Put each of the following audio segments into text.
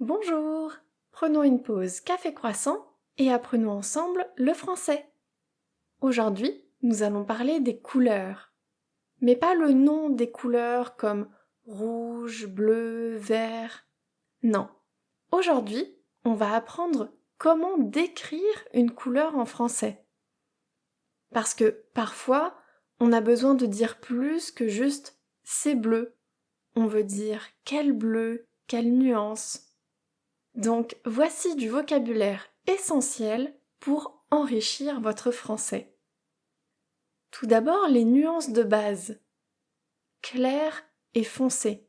Bonjour! Prenons une pause café croissant et apprenons ensemble le français. Aujourd'hui, nous allons parler des couleurs. Mais pas le nom des couleurs comme rouge, bleu, vert. Non. Aujourd'hui, on va apprendre comment décrire une couleur en français. Parce que parfois, on a besoin de dire plus que juste c'est bleu. On veut dire quel bleu, quelle nuance. Donc voici du vocabulaire essentiel pour enrichir votre français. Tout d'abord, les nuances de base. Clair et foncé.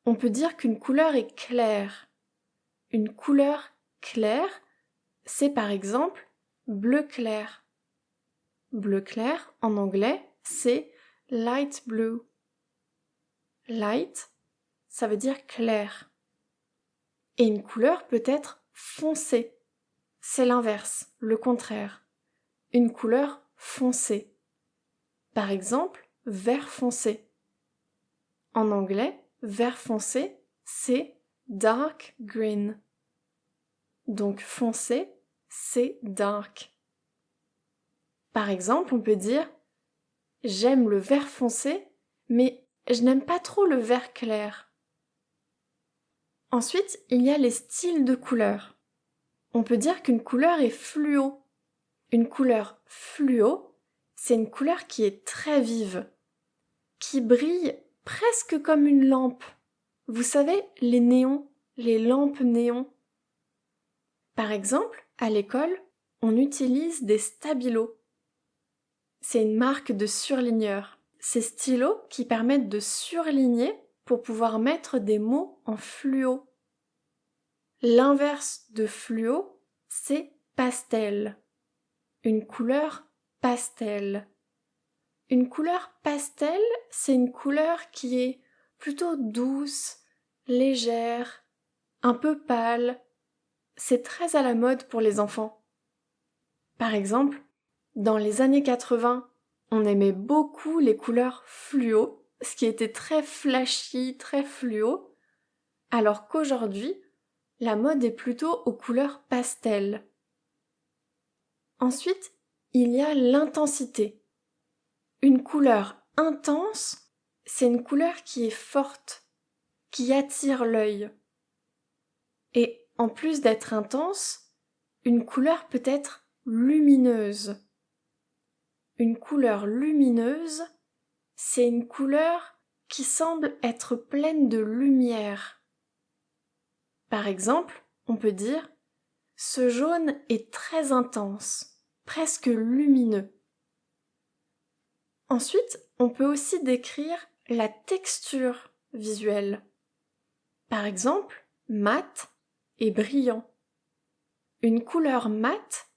On peut dire qu'une couleur est claire. Une couleur claire, c'est par exemple bleu clair. Bleu clair, en anglais, c'est light blue. Light, ça veut dire clair. Et une couleur peut être foncée. C'est l'inverse, le contraire. Une couleur foncée. Par exemple, vert foncé. En anglais, vert foncé, c'est dark green. Donc foncé, c'est dark. Par exemple, on peut dire j'aime le vert foncé, mais je n'aime pas trop le vert clair. Ensuite, il y a les styles de couleurs. On peut dire qu'une couleur est fluo. Une couleur fluo, c'est une couleur qui est très vive, qui brille presque comme une lampe. Vous savez, les néons, les lampes néons. Par exemple, à l'école, on utilise des stabilos. C'est une marque de surligneur. Ces stylos qui permettent de surligner pour pouvoir mettre des mots en fluo. L'inverse de fluo, c'est pastel. Une couleur pastel. Une couleur pastel, c'est une couleur qui est plutôt douce, légère, un peu pâle. C'est très à la mode pour les enfants. Par exemple, dans les années 80, on aimait beaucoup les couleurs fluo, ce qui était très flashy, très fluo, alors qu'aujourd'hui, la mode est plutôt aux couleurs pastel. Ensuite, il y a l'intensité. Une couleur intense, c'est une couleur qui est forte, qui attire l'œil. Et en plus d'être intense, une couleur peut être lumineuse. Une couleur lumineuse, c'est une couleur qui semble être pleine de lumière. Par exemple, on peut dire « ce jaune est très intense, presque lumineux ». Ensuite, on peut aussi décrire la texture visuelle. Par exemple, mat et brillant. Une couleur mate,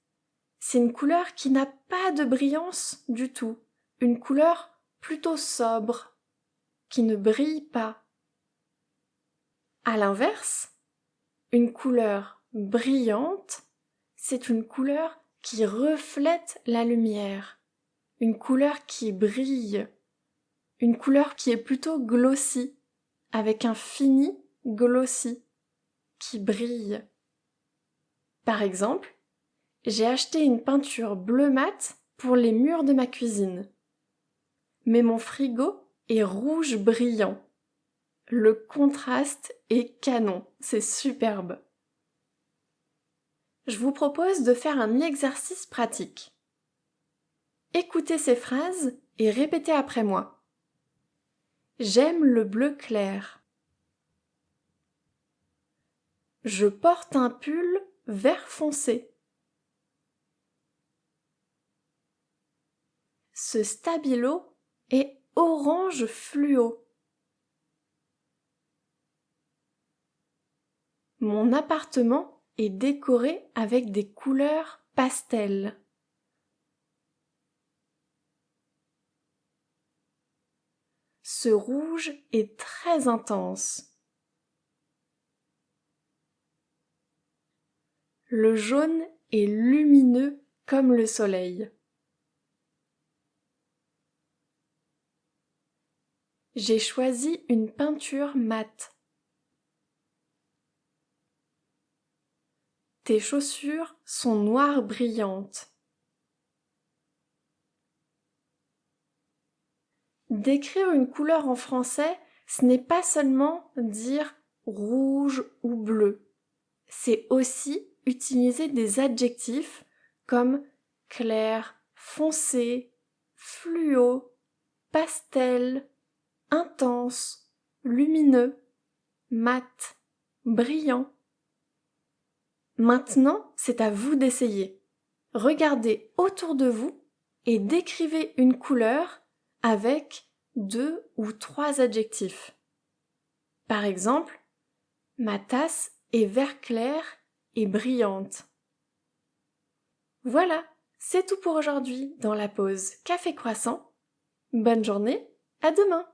c'est une couleur qui n'a pas de brillance du tout. Une couleur plutôt sobre, qui ne brille pas. À l'inverse, une couleur brillante, c'est une couleur qui reflète la lumière. Une couleur qui brille. Une couleur qui est plutôt glossy, avec un fini glossy, qui brille. Par exemple, j'ai acheté une peinture bleu mat pour les murs de ma cuisine. Mais mon frigo est rouge brillant. Le contraste est canon, c'est superbe. Je vous propose de faire un exercice pratique. Écoutez ces phrases et répétez après moi. J'aime le bleu clair. Je porte un pull vert foncé. Ce stabilo est orange fluo. Mon appartement est décoré avec des couleurs pastel. Ce rouge est très intense. Le jaune est lumineux comme le soleil. J'ai choisi une peinture mate. Tes chaussures sont noires brillantes. Décrire une couleur en français, ce n'est pas seulement dire rouge ou bleu. C'est aussi utiliser des adjectifs comme clair, foncé, fluo, pastel, intense, lumineux, mat, brillant. Maintenant, c'est à vous d'essayer. Regardez autour de vous et décrivez une couleur avec 2 ou 3 adjectifs. Par exemple, ma tasse est vert clair et brillante. Voilà, c'est tout pour aujourd'hui dans la pause café croissant. Bonne journée, à demain!